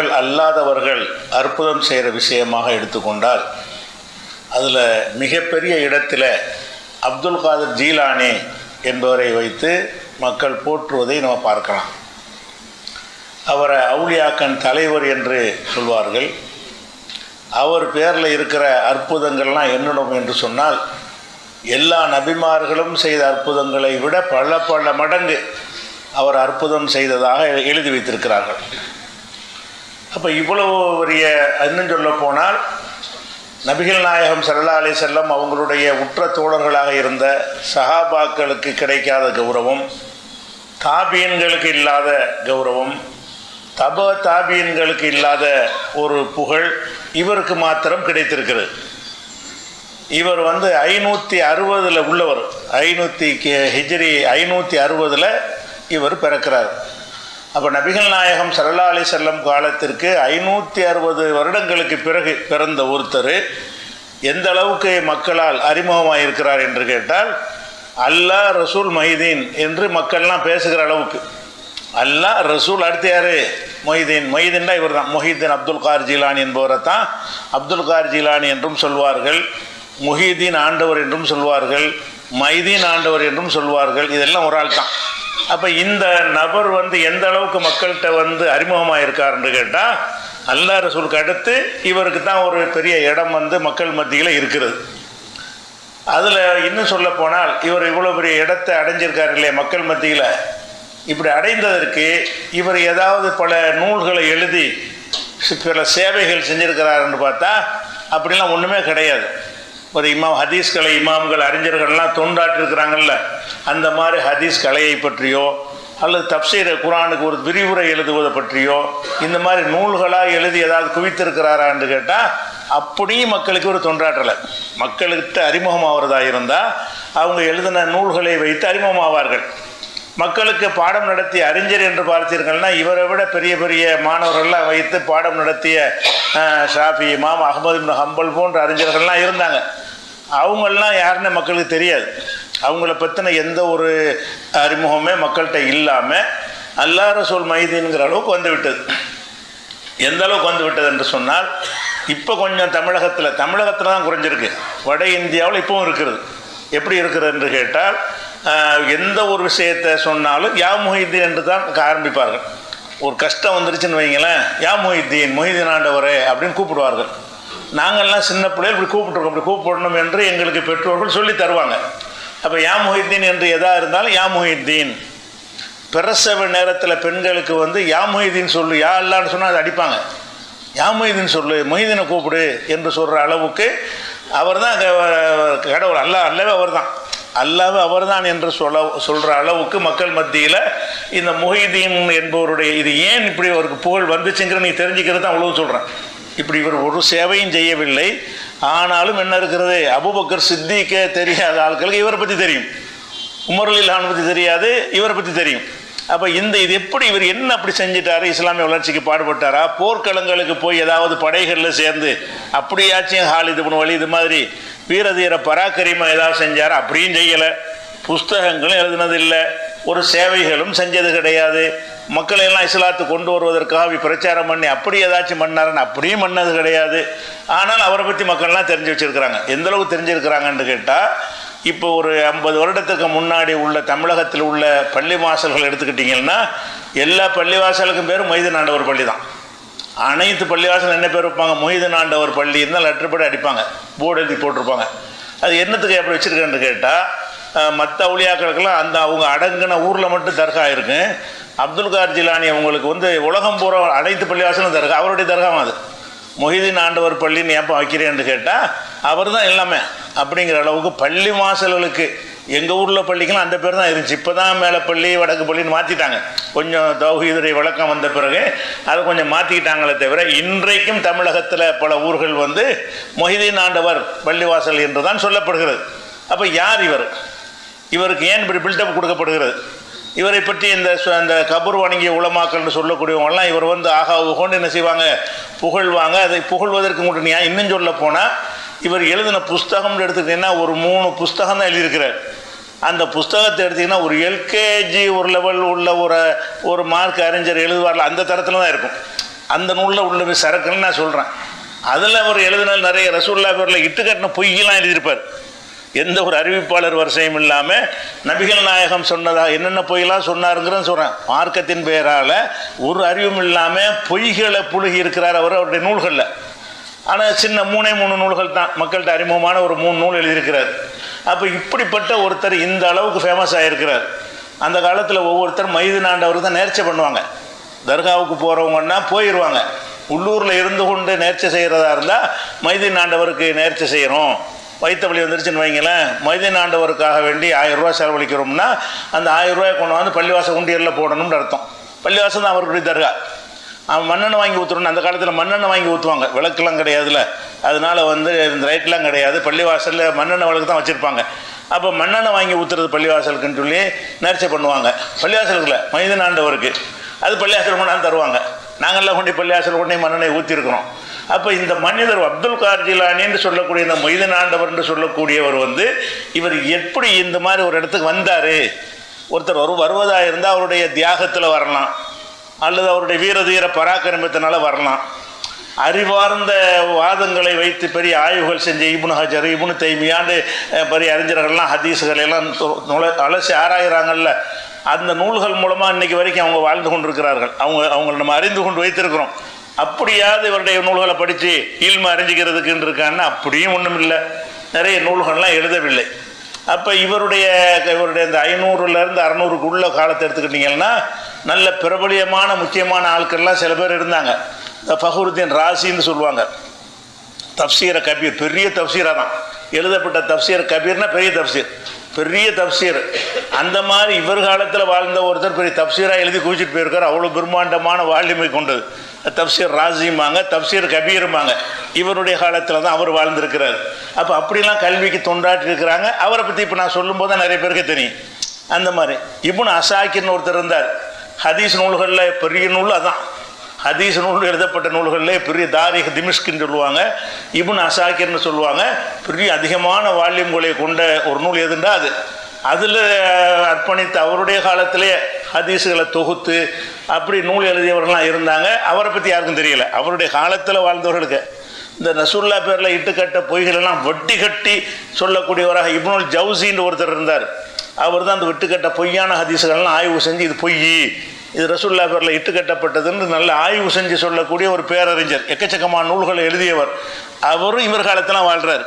அல்லாதவர்கள் அற்புதம் செய்கிற விஷயமாக எடுத்துக்கொண்டால் அதில் மிகப்பெரிய இடத்தில் அப்துல் காதர் ஜீலானி என்பவரை வைத்து மக்கள் போற்றுவதை நம்ம பார்க்கலாம். அவரை அவுலியாக்கன் தலைவர் என்று சொல்வார்கள். அவர் பேரில் இருக்கிற அற்புதங்கள்லாம் என்னிடம் என்று சொன்னால் எல்லா நபிமார்களும் செய்த அற்புதங்களை விட பல மடங்கு அவர் அற்புதம் செய்ததாக எழுதி வைத்திருக்கிறார்கள். அப்போ இவ்வளவு பெரிய இன்னும் சொல்ல போனால் நபிகள் நாயகம் ஸல்லல்லாஹு அலைஹி வஸல்லம் அவங்களுடைய உற்ற தோழர்களாக இருந்த சஹாபாக்களுக்கு கிடைக்காத கௌரவம், தாபீன்களுக்கு இல்லாத கௌரவம், தாபீன்களுக்கு இல்லாத ஒரு புகழ் இவருக்கு மாத்திரம் கிடைத்திருக்கிறது. இவர் 560 உள்ளவர், ஹிஜ்ரி 560 இவர் பிறக்கிறார். அப்போ நபிகள் நாயகம் ஸல்லல்லாஹு அலைஹி வஸல்லம் காலத்திற்கு 560 வருடங்களுக்கு பிறகு பிறந்த ஒருத்தர் எந்த அளவுக்கு மக்களால் அறிமுகமாக இருக்கிறார் என்று கேட்டால், அல்லாஹ் ரசூல் மொஹிதீன் என்று மக்கள்லாம் பேசுகிற அளவுக்கு. அல்லாஹ் ரசூல் அடுத்து யார்? மொஹிதீன் தான் இவர் தான். மொஹிதீன் அப்துல் காதர் ஜீலானி என்பவரை தான் அப்துல் காதர் ஜீலானி என்றும் சொல்வார்கள், முஹிதீன் ஆண்டவர் என்றும் சொல்வார்கள், மைதீன் ஆண்டவர் என்றும் சொல்வார்கள். இதெல்லாம் ஒரு ஆள் தான். அப்போ இந்த நபர் எந்த அளவுக்கு மக்கள்கிட்ட அறிமுகமாக இருக்காருன்னு கேட்டால், அல்லாஹ் ரசூலுக்கு அடுத்து இவருக்கு தான் ஒரு பெரிய இடம் மக்கள் மத்தியில் இருக்கிறது. அதில் இன்னும் சொல்ல போனால் இவர் இவ்வளோ பெரிய இடத்தை அடைஞ்சிருக்காரு இல்லையா மக்கள் மத்தியில். இப்படி அடைந்ததற்கு இவர் ஏதாவது பல நூல்களை எழுதி பல சேவைகள் செஞ்சுருக்கிறாருன்னு பார்த்தா அப்படிலாம் ஒன்றுமே கிடையாது. ஒரு ஹதீஸ் கலை இமாம்கள் அறிஞர்கள்லாம் தொண்டாற்றிருக்கிறாங்கல்ல, அந்த மாதிரி ஹதீஸ் கலையை பற்றியோ அல்லது தப்சீர் குரானுக்கு ஒரு விரிவுரை எழுதுவதை பற்றியோ இந்த மாதிரி நூல்களாக எழுதி ஏதாவது குவித்திருக்கிறாரான்னு கேட்டால் அப்படியும் மக்களுக்கு ஒரு தொண்டாற்றலை. மக்களுக்கிட்ட அறிமுகமாகிறதாக இருந்தால் அவங்க எழுதின நூல்களை வைத்து அறிமுகமாவார்கள். மக்களுக்கு பாடம் நடத்திய அறிஞர் என்று பார்த்தீர்கள்னா இவரை விட பெரிய பெரிய மாணவர்கள்லாம் வைத்து பாடம் நடத்திய ஷாஃபி இமாம், அஹ்மது இப்னு ஹம்பல் போன்ற அறிஞர்கள்லாம் இருந்தாங்க. அவங்களெலாம் யாருன்னு மக்களுக்கு தெரியாது. அவங்கள பற்றின எந்த ஒரு அறிமுகமே மக்கள்கிட்ட இல்லாமல் அல்லாஹ் ரசூல் மைதீன்கிற அளவுக்கு வந்துவிட்டது. எந்த அளவுக்கு வந்துவிட்டது என்று சொன்னால், இப்போ கொஞ்சம் தமிழகத்தில் தான் குறைஞ்சிருக்கு. வட இந்தியாவில் இப்போவும் இருக்கிறது. எப்படி இருக்கிறது என்று கேட்டால், எந்த ஒரு விஷயத்தை சொன்னாலும் யா முஹிதீன் என்று தான் ஆரம்பிப்பார்கள். ஒரு கஷ்டம் வந்துருச்சுன்னு வைங்களேன், யா மொஹிதீன் ஆண்டவரே அப்படின்னு கூப்பிடுவார்கள். நாங்கள்லாம் சின்ன பிள்ளைகள் இப்படி கூப்பிட்டுருக்கோம், இப்படி கூப்பிடணும் என்று எங்களுக்கு பெற்றோர்கள் சொல்லி தருவாங்க. அப்போ யா முஹிதீன் என்று எதாக இருந்தாலும் யா முஹிதீன். பிரசவ நேரத்தில் பெண்களுக்கு யா முஹிதீன் சொல்லு, யா அல்லான்னு சொன்னால் அது அடிப்பாங்க. யா முஹிதீன் சொல்லு, மொஹிதீனை கூப்பிடு என்று சொல்கிற அளவுக்கு அவர் தான் கடவுள். அல்லாவே அவர் தான் என்று சொல்கிற அளவுக்கு மக்கள் மத்தியில் இந்த முஹிதீன் என்பவருடைய இது ஏன் இப்படி அவருக்கு புகழ் வந்துச்சுங்கிற நீ தெரிஞ்சுக்கிறது தான் அவ்வளவு சொல்கிறேன். இப்படி இவர் ஒரு சேவையும் செய்யவில்லை. ஆனாலும் என்ன இருக்கிறது, அபூபக்கர் சித்திக்கே தெரியாத ஆட்களுக்கு இவரை பற்றி தெரியும், உமர் ரலியல்லாஹு பற்றி தெரியாது, இவரை பற்றி தெரியும். அப்போ இது எப்படி இவர் என்ன அப்படி செஞ்சிட்டாரு, இஸ்லாமிய வளர்ச்சிக்கு பாடுபட்டாரா, போர்க்களங்களுக்கு போய் ஏதாவது படைகளில் சேர்ந்து அப்படியாச்சும் ஹாலித் இப்னு வலீத் மாதிரி வீரதீர பராக்கரிமா ஏதாவது செஞ்சார்? அப்படியும் செய்யலை. புஸ்தகங்களும் எழுதினதில்லை, ஒரு சேவைகளும் செஞ்சது கிடையாது. மக்களையெல்லாம் இஸ்லாத்து கொண்டு வருவதற்காக பிரச்சாரம் பண்ணி அப்படி ஏதாச்சும் பண்ணாருன்னு அப்படியும் பண்ணது கிடையாது. ஆனால் அவரை பற்றி மக்கள்லாம் தெரிஞ்சு வச்சுருக்கிறாங்க. எந்தளவுக்கு தெரிஞ்சிருக்கிறாங்கன்னு கேட்டால், இப்போ ஒரு 50 வருடத்துக்கு முன்னாடி உள்ள தமிழகத்தில் உள்ள பள்ளி வாசல்கள் எடுத்துக்கிட்டிங்கன்னா எல்லா பள்ளிவாசலுக்கும் பேர் மொஹிதீன் ஆண்டவர் பள்ளி தான். அனைத்து பள்ளிவாசல் என்ன பேர் வைப்பாங்க? மொஹிதீன் ஆண்டவர் பள்ளி இருந்தால் லெட்டர்படி அடிப்பாங்க, போர்டு எழுதி போட்டிருப்பாங்க. அது என்னத்துக்கு எப்படி வச்சுருக்கேன்னு கேட்டால், மற்ற அவுலியாக்களுக்கெல்லாம் அவங்க அடங்கின ஊரில் மட்டும் தர்கா இருக்கு. அப்துல் காதர் ஜீலானி அவங்களுக்கு உலகம் பூரா அனைத்து பள்ளிவாசலும் தர்கா, அவருடைய தர்காவும் அது. மொஹிதீன் ஆண்டவர் பள்ளின்னு ஏப்போ வைக்கிறேன்னு கேட்டால் அவர் தான் எல்லாமே. அப்படிங்கிற அளவுக்கு பள்ளி வாசல்களுக்கு எங்கள் ஊரில் பள்ளிக்கெல்லாம் அந்த பேர் தான் இருந்துச்சு. இப்போ தான் மேலே பள்ளி வடக்கு பள்ளின்னு மாற்றிட்டாங்க. கொஞ்சம் தௌஹீதுடைய விளக்கம் வந்த பிறகு அதை கொஞ்சம் மாற்றிக்கிட்டாங்களே தவிர இன்றைக்கும் தமிழகத்தில் பல ஊர்கள் மொஹிதீன் ஆண்டவர் பள்ளிவாசல் என்று தான் சொல்லப்படுகிறது. அப்போ யார் இவர்? இவருக்கு ஏன் இப்படி பில்டப் கொடுக்கப்படுகிறது? இவரை பற்றி இந்த கபூர் வணங்கிய உலமாக்கள்னு சொல்லக்கூடியவங்கெல்லாம் இவர் ஆகா ஊகோன்னு என்ன செய்வாங்க, புகழ்வாங்க. அதை புகழ்வதற்கு மட்டும் இன்னும் சொல்ல போனால் இவர் எழுதின புஸ்தகம்னு எடுத்துக்கிட்டிங்கன்னா ஒரு 3 புஸ்தகம் தான் எழுதியிருக்கிறார். அந்த புஸ்தகத்தை எடுத்திங்கன்னா ஒரு எல்கேஜி ஒரு லெவல் உள்ள ஒரு மார்க் அறிஞர் எழுதுவார்ல அந்த தரத்தில் தான் இருக்கும். அந்த நூலில் உள்ள சரக்குன்னு நான் சொல்கிறேன். அதில் அவர் எழுதினால் நிறைய ரசூல்லா பேரில் இட்டுக்கட்டின பொய்யெல்லாம் எழுதியிருப்பார். எந்த ஒரு அறிவிப்பாளர் வரிசையும் இல்லாமல் நபிகள் நாயகம் சொன்னதா என்னென்ன பொய்யெல்லாம் சொன்னாருங்கிறன்னு சொல்கிறேன். மார்க்கத்தின் பெயரால் ஒரு அறிவும் இல்லாமல் பொய்களை புழுகி இருக்கிறார் அவர் அவருடைய நூல்களில். ஆனால் சின்ன 3 நூல்கள் தான், மக்கள்கிட்ட அறிமுகமான ஒரு 3 நூல் எழுதியிருக்கிறார். அப்போ இப்படிப்பட்ட ஒருத்தர் இந்த அளவுக்கு ஃபேமஸ் ஆகியிருக்கிறார். அந்த காலத்தில் ஒவ்வொருத்தர் மைதீன் ஆண்டவருக்கு தான் நேர்ச்சை பண்ணுவாங்க. தர்காவுக்கு போகிறவங்கன்னா போயிடுவாங்க. உள்ளூரில் இருந்து கொண்டு நேர்ச்சை செய்கிறதா இருந்தால் மைதீன் ஆண்டவருக்கு நேர்ச்சை செய்கிறோம், வைத்த வழி வந்துருச்சுன்னு வைங்களேன், மைதீன் ஆண்டவருக்காக வேண்டி 1000 ரூபா செலவழிக்கிறோம்னா அந்த 1000 ரூபாயை கொண்டு வந்து பள்ளிவாசல் உண்டியலில் போடணும்னு அர்த்தம். பள்ளிவாசல் தான் அவருடைய தர்கா. அவன் மண்ணெண்ணெய் வாங்கி ஊற்றுறோன்னு அந்த காலத்தில் மண்ணெண்ணெய் வாங்கி ஊற்றுவாங்க, விளக்குலாம் கிடையாதுல்ல, அதனால் வந்து இந்த லைட்லாம் கிடையாது, பள்ளிவாசலில் மண்ணெண்ணெய் விளக்கு தான் வச்சுருப்பாங்க. அப்போ மண்ணெண்ணெய் வாங்கி ஊற்றுறது பள்ளிவாசலுக்குன்னு சொல்லி நேர்ச்சை பண்ணுவாங்க. பள்ளிவாசலுக்குள்ள மைதீன் ஆண்டவருக்கு அது பள்ளிவாசல் கொண்டாந்து தருவாங்க. நாங்கள்லாம் கொண்டு பள்ளிவாசல் கொண்டே மண்ணெண்ணெய் ஊற்றிருக்கிறோம். அப்போ இந்த மனிதர் அப்துல் காதர் ஜிலானின்னு சொல்லக்கூடிய இந்த மைதீன் ஆண்டவர் என்று சொல்லக்கூடியவர் வந்து இவர் எப்படி இந்த மாதிரி ஒரு இடத்துக்கு வந்தார்? ஒருத்தர் வருவதாக இருந்தால் அவருடைய தியாகத்தில் வரலாம், அல்லது அவருடைய வீரதீர பராக்கிரமத்தினால வரலாம். அறிவார்ந்த வாதங்களை வைத்து பெரிய ஆய்வுகள் செஞ்ச இப்னு ஹஜர், இப்னு தைமியாண்டு பெரிய அறிஞர்கள்லாம் ஹதீஸுகள் எல்லாம் அலசி ஆராயிறாங்கல்ல, அந்த நூல்கள் மூலமாக இன்றைக்கி வரைக்கும் அவங்க வாழ்ந்து கொண்டிருக்கிறார்கள். அவங்களை நம்ம அறிந்து கொண்டு வைத்திருக்கிறோம். அப்படியாவது இவருடைய நூல்களை படித்து இல்ம அறிஞ்சிக்கிறதுக்குன்னு இருக்கான்னு அப்படியும் ஒன்றும் இல்லை. நிறைய நூல்கள்லாம் எழுதவில்லை. அப்போ இவருடைய இந்த 500லேருந்து 600க்குள்ள காலத்தை எடுத்துக்கிட்டிங்கன்னா நல்ல பிரபலியமான முக்கியமான ஆட்கள்லாம் சில பேர் இருந்தாங்க. இந்த ஃபஹ்ருத்தீன் ராசின்னு சொல்லுவாங்க. தப்சீர கபீர், பெரிய தப்சீராக தான் எழுதப்பட்ட தப்சீர். கபீர்னா பெரிய தப்சீர், பெரிய தப்சீர். அந்த மாதிரி இவர் காலத்தில் வாழ்ந்த ஒருத்தர் பெரிய தப்சீராக எழுதி குவிச்சிட்டு போயிருக்கார். அவ்வளோ பிரம்மாண்டமான வால்யூமை கொண்டது. தப்சீர் ராசிம்பாங்க, தப்சீர் கபீருமாங்க. இவருடைய காலத்தில் தான் அவர் வாழ்ந்திருக்கிறார். அப்போ அப்படிலாம் கல்விக்கு தொண்டாற்றி இருக்கிறாங்க. அவரை பற்றி இப்போ நான் சொல்லும்போது தான் நிறைய பேருக்கு தெரியும். அந்த மாதிரி இப்னு அசாக்கிர்னு ஒருத்தர் இருந்தார். ஹதீஸ் நூல்களில் பெரிய நூல் அதான். ஹதீஸ் நூல் எழுதப்பட்ட நூல்களில் பெரிய தாரிக் திமிஷ்குன்னு சொல்லுவாங்க, இப்னு அசாக்கிர்னு சொல்லுவாங்க. பெரிய அதிகமான வால்யூம்களை கொண்ட ஒரு நூல் எதுண்டா அது. அதில் அர்ப்பணித்து அவருடைய காலத்திலே ஹதீஸுகளை தொகுத்து அப்படி நூல் எழுதியவர்கள்லாம் இருந்தாங்க. அவரை பற்றி யாருக்கும் தெரியல. அவருடைய காலத்தில் வாழ்ந்தவர்களுக்கு இந்த ரசூல்லா பேரில் இட்டுக்கட்ட பொய்களெல்லாம் வட்டி கட்டி சொல்லக்கூடியவராக இப்னுல் ஜவுசின்னு ஒருத்தர் இருந்தார். அவர் தான் அந்த வெட்டுக்கட்ட பொய்யான ஹதீஸுகள்லாம் ஆய்வு செஞ்சு இது பொய், இது ரசூல்லா பேரில் இட்டுக்கட்டப்பட்டதுன்னு நல்ல ஆய்வு செஞ்சு சொல்லக்கூடிய ஒரு பேரறிஞர், எக்கச்சக்கமான நூல்களை எழுதியவர். அவரும் இவர் காலத்தில் வாழ்கிறார்.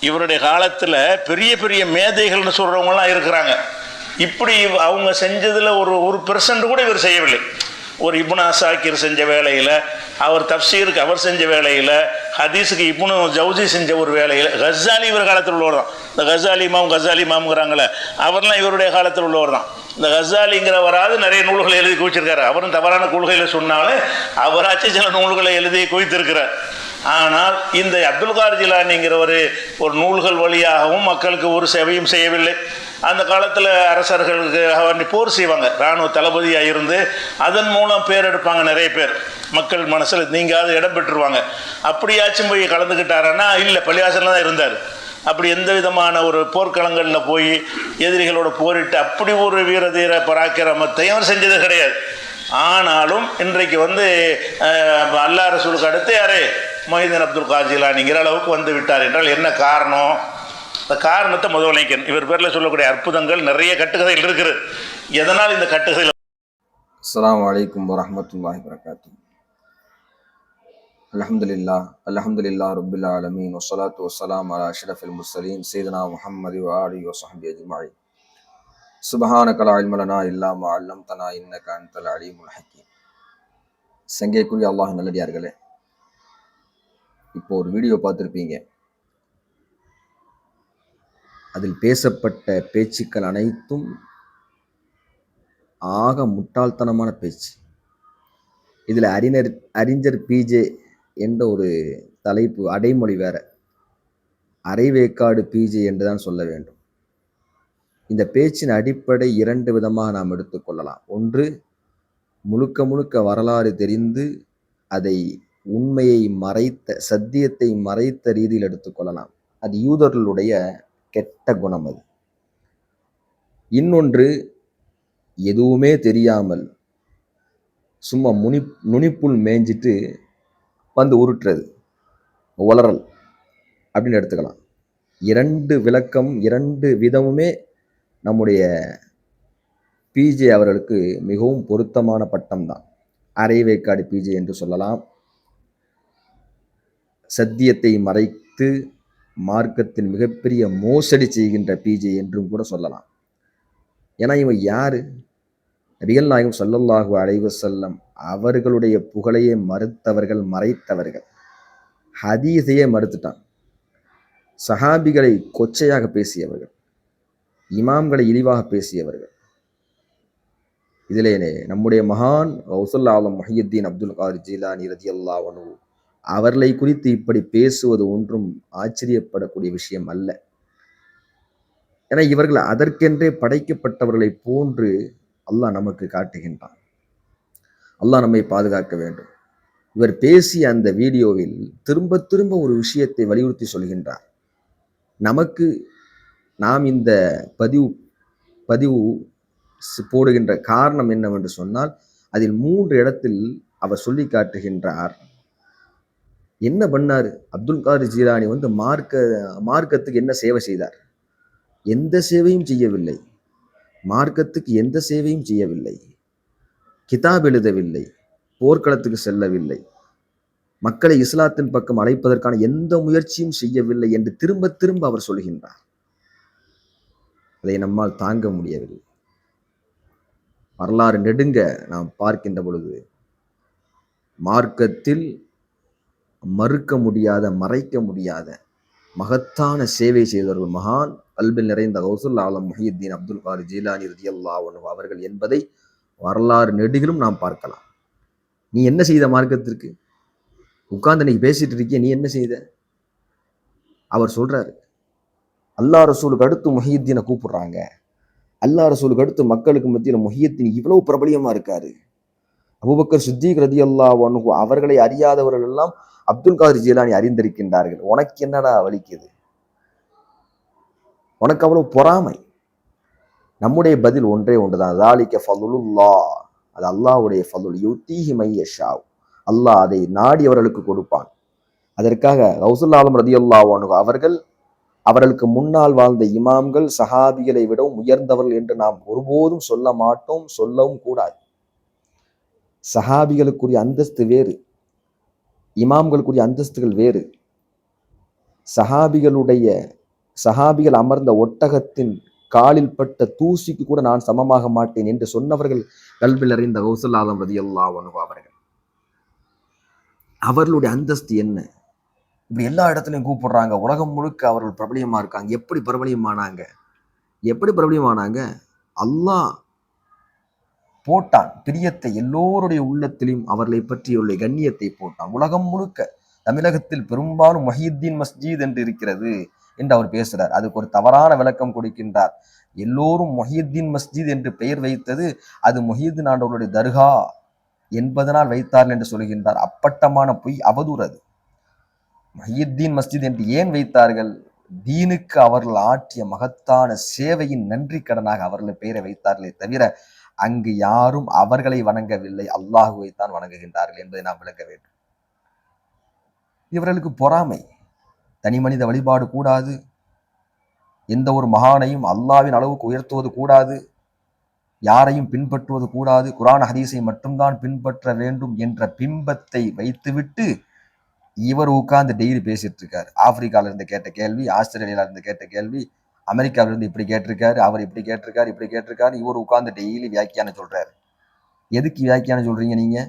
இவருடைய காலத்தில் பெரிய பெரிய மேதைகள்னு சொல்கிறவங்களாம் இருக்கிறாங்க. இப்படி அவங்க செஞ்சதில் ஒரு பெர்சன்ட் கூட இவர் செய்யவில்லை. ஒரு இப்னு அசாக்கிர் செஞ்ச வேலையில், அவர் தப்சீருக்கு அவர் செஞ்ச வேலையில், ஹதீஸுக்கு இப்னு ஜவுசி செஞ்ச ஒரு வேலையில், கசாலி இவர் காலத்தில் உள்ளவர் தான். இந்த கசாலி இமாம்ங்கிறாங்களே, அவர்லாம் இவருடைய காலத்தில் உள்ளவர் தான். இந்த கசாலிங்கிறவராது நிறைய நூல்களை எழுதி குவிச்சிருக்காரு. அவரும் தவறான கொள்கைகளை சொன்னாலும் அவராச்சும் சில நூல்களை எழுதி குவித்திருக்கிறார். ஆனால் இந்த அப்துல் காதர் ஜிலானிங்கிறவர் ஒரு நூல்கள் வழியாகவும் மக்களுக்கு ஒரு சேவையும் செய்யவில்லை. அந்த காலத்தில் அரசர்களுக்கு போர் செய்வாங்க, இராணுவ தளபதியாக இருந்து அதன் மூலம் பேர் எடுப்பாங்க. நிறைய பேர் மக்கள் மனசில் நீங்காத இடம் பெற்றுருவாங்க. அப்படியாச்சும் போய் கலந்துக்கிட்டாரன்னா இல்லை, பள்ளிவாசலில் தான் இருந்தார். அப்படி எந்த விதமான ஒரு போர்க்களங்களில் போய் எதிரிகளோட போரிட்டு அப்படி ஒரு வீரதீர பராக்கிரமத்தையும் அவர் செஞ்சது கிடையாது. ஆனாலும் இன்றைக்கு வந்து அல்லாஹ் ரசூலுக்கு அடுத்து யாரே மொஹிதீன் அப்துல் காதர் ஜிலானிங்கிற அளவுக்கு வந்து விட்டார் என்றால் என்ன காரணம்? அந்த காரணத்தை முதல் நினைக்கணும். இவர் பேரில் சொல்லக்கூடிய அற்புதங்கள் நிறைய கட்டுக்கதைகள் இருக்குது. எதனால் இந்த கட்டுக்கதை? அஸ்ஸலாமு அலைக்கும் வரஹ்மத்துல்லாஹி வபரகாத்துஹு. அல்ஹம்துலில்லாஹ் ரப்பில் ஆலமீன் வஸ்ஸலாத்து வஸ்ஸலாமு அலா அஷ்ரஃபில் முர்ஸலீன் சய்யிதினா முஹம்மதி வ ஆலிஹி வஸஹ்பிஹி அஜ்மஈன். சுப்ஹானக லா இல்ம லனா இல்லா மா அல்லம்தனா இன்னக அன்தல் அலீமுல் ஹக்கீம். சங்கைக்குரிய அல்லாஹ் நல்லடியார்களே, இப்போ ஒரு வீடியோ பார்த்துருப்பீங்க. அதில் பேசப்பட்ட பேச்சுக்கள் அனைத்தும் ஆக முட்டாள்தனமான பேச்சு. இதில் அறிஞர் பிஜே என்ற ஒரு தலைப்பு, அடைமொழி வேற, அரைவேக்காடு பிஜே என்றுதான் சொல்ல வேண்டும். இந்த பேச்சின் அடிப்படை 2 விதமாக நாம் எடுத்துக்கொள்ளலாம். ஒன்று, முழுக்க வரலாறு தெரிந்து அதை உண்மையை மறைத்த, சத்தியத்தை மறைத்த ரீதியில் எடுத்துக்கொள்ளலாம். அது யூதர்களுடைய கெட்ட குணம். அது. இன்னொன்று, எதுவுமே தெரியாமல் சும்மா நுனிப்புல் மேய்ஞ்சிட்டு வந்து உருட்டுறது, உளறல் அப்படின்னு எடுத்துக்கலாம். 2 விளக்கம், 2 விதமுமே நம்முடைய பிஜே அவர்களுக்கு மிகவும் பொருத்தமான பட்டம் தான். அரைவேக்காடு பிஜே என்று சொல்லலாம். சத்தியத்தை மறைத்து மார்க்கத்தின் மிகப்பெரிய மோசடி செய்கின்ற பிஜே என்றும் கூட சொல்லலாம். ஏன்னா இவன் யாரு? நபிகள் நாயகம் ஸல்லல்லாஹு அலைஹி வஸல்லம் அவர்களுடைய புகழையே மறுத்தவர்கள், மறைத்தவர்கள். ஹதீஸையே மறுத்துட்டான். சஹாபிகளை கொச்சையாக பேசியவர்கள், இமாம்களை இழிவாக பேசியவர்கள். இதிலே நம்முடைய மகான் கௌசுல் ஆலம் முஹியுத்தீன் அப்துல் காதிர் ஜீலானி ரலியல்லாஹு அன்ஹு அவர்களை குறித்து இப்படி பேசுவது ஒன்றும் ஆச்சரியப்படக்கூடிய விஷயம் அல்ல. ஏன்னா இவர்கள் அதற்கென்றே படைக்கப்பட்டவர்களை போன்று அல்லாஹ் நமக்கு காட்டுகின்றான். அல்லாஹ் நம்மை பாதுகாக்க வேண்டும். இவர் பேசிய அந்த வீடியோவில் திரும்ப திரும்ப ஒரு விஷயத்தை வலியுறுத்தி சொல்கின்றார். நாம் இந்த பதிவு போடுகின்ற காரணம் என்னவென்று சொன்னால், அதில் 3 இடத்தில் அவர் சொல்லி காட்டுகின்றார். என்ன பண்ணாரு அப்துல் காதிர் ஜீலானி? மார்க்கத்துக்கு என்ன சேவை செய்தார்? எந்த சேவையும் செய்யவில்லை. மார்க்கத்துக்கு எந்த சேவையும் செய்யவில்லை. கிதாப் எழுதவில்லை. போர்க்களத்துக்கு செல்லவில்லை. மக்களை இஸ்லாத்தின் பக்கம் அழைப்பதற்கான எந்த முயற்சியும் செய்யவில்லை என்று திரும்ப திரும்ப அவர் சொல்கின்றார். அதை நம்மால் தாங்க முடியவில்லை. வரலாறு நெடுங்க நாம் பார்க்கின்ற பொழுது மார்க்கத்தில் மறுக்க முடியாத, மறைக்க முடியாத மகத்தான சேவை செய்தவர்கள் மகான் கல்பில் நிறைந்த கௌசுல் ஆலம் முஹியுத்தீன் அப்துல் காதிர் ஜீலானி ரலியல்லாஹு அன்ஹு அவர்கள் என்பதை வரலாறு நெடுகிலும் நாம் பார்க்கலாம். நீ என்ன செய்த மார்க்கத்திற்கு? உட்கார்ந்து நீ பேசிட்டு இருக்கிய, நீ என்ன செய்த? அவர் சொல்றாரு, அல்லாஹ் ரசூலுக்கு அடுத்து முஹியுத்தீனை கூப்பிடுறாங்க. அல்லாஹ் ரசூலுக்கு அடுத்து மக்களுக்கு மத்தியில் முஹியுத்தீன் இவ்வளவு பிரபலியமா இருக்காரு. அபூபக்கர் சித்தீக் ரலியல்லாஹு அன்ஹு அவர்களை அறியாதவர்கள் எல்லாம் அப்துல் காதிர் ஜீலானி அறிந்திருக்கின்றார்கள். உனக்கு என்னடா வலிக்குது? உனக்கு அவ்வளவு பொறாமை? நம்முடைய பதில் ஒன்றே ஒன்றுதான், ஸாலிக ஃபதுலுல்லாஹ், அது அல்லாஹ்வுடைய ஃபதுல், யுத்தீஹி மை யஷா, அல்லாஹ் அதை நாடியவர்களுக்கு கொடுப்பான். அதற்காக கௌசுல் ஆலம் ரலியல்லாஹு அன்ஹு அவர்களுக்கு முன்னால் வாழ்ந்த இமாம்கள் சஹாபிகளை விடவும் உயர்ந்தவர்கள் என்று நாம் ஒருபோதும் சொல்ல மாட்டோம், சொல்லவும் கூடாது. சஹாபிகளுக்குரிய அந்தஸ்து வேறு, இமாம்களுக்குரிய அந்தஸ்துகள் வேறு. சஹாபிகள் அமர்ந்த ஒட்டகத்தின் காலில் பட்ட தூசிக்கு கூட நான் சமமாக மாட்டேன் என்று சொன்னவர்கள் கல்பில் அறிந்த கௌசுல் ஆலம் ரலியல்லாஹு அன்ஹு அவர்கள். அவர்களுடைய அந்தஸ்து என்ன? இப்படி எல்லா இடத்துலையும் கூப்பிடுறாங்க. உலகம் முழுக்க அவர்கள் பிரபலியமா இருக்காங்க. எப்படி பிரபலியமானாங்க? அல்லாஹ் போட்டான் பிரியத்தை, எல்லோருடைய உள்ளத்திலும் அவர்களை பற்றியுள்ள கண்ணியத்தை போட்டான். உலகம் முழுக்க தமிழகத்தில் பெரும்பாலும் முஹியுத்தீன் மஸ்ஜித் என்று இருக்கிறது என்று அவர் பேசுறார். அதுக்கு ஒரு தவறான விளக்கம் கொடுக்கின்றார். எல்லோரும் முஹியுத்தீன் மஸ்ஜித் என்று பெயர் வைத்தது அது முஹியுத்தீன் ஆண்டவருடைய தர்கா என்பதனால் வைத்தார்கள் என்று சொல்கின்றார். அப்பட்டமான பொய், அவதூறு. அது முஹியுத்தீன் மஸ்ஜித் என்று ஏன் வைத்தார்கள்? தீனுக்கு அவர்கள் ஆற்றிய மகத்தான சேவையின் நன்றி கடனாக அவர்கள் பெயரை வைத்தார்களே தவிர அங்கு யாரும் அவர்களை வணங்கவில்லை, அல்லாஹுவைத்தான் வணங்குகின்றார்கள் என்பதை நாம் விளக்க வேண்டும். இவர்களுக்கு பொறாமை. தனி மனித வழிபாடு கூடாது, எந்த ஒரு மகானையும் அல்லாஹ்வின் அளவுக்கு உயர்த்துவது கூடாது, யாரையும் பின்பற்றுவது கூடாது, குர்ஆன் ஹதீஸை மட்டும்தான் பின்பற்ற வேண்டும் என்ற பிம்பத்தை வைத்துவிட்டு இவர் உட்கார்ந்து டெய்லி பேசிட்டு இருக்காரு. ஆப்பிரிக்கால இருந்து கேட்ட கேள்வி, ஆஸ்திரேலியால இருந்து கேட்ட கேள்வி, அமெரிக்காவில இருந்து இப்படி கேட்டிருக்காரு, அவர் இப்படி கேட்டிருக்காரு, இவர் உட்கார்ந்து டெய்லி வியாக்கியானம் சொல்றாரு. எதுக்கு வியாக்கியானம் சொல்றீங்க? நீங்க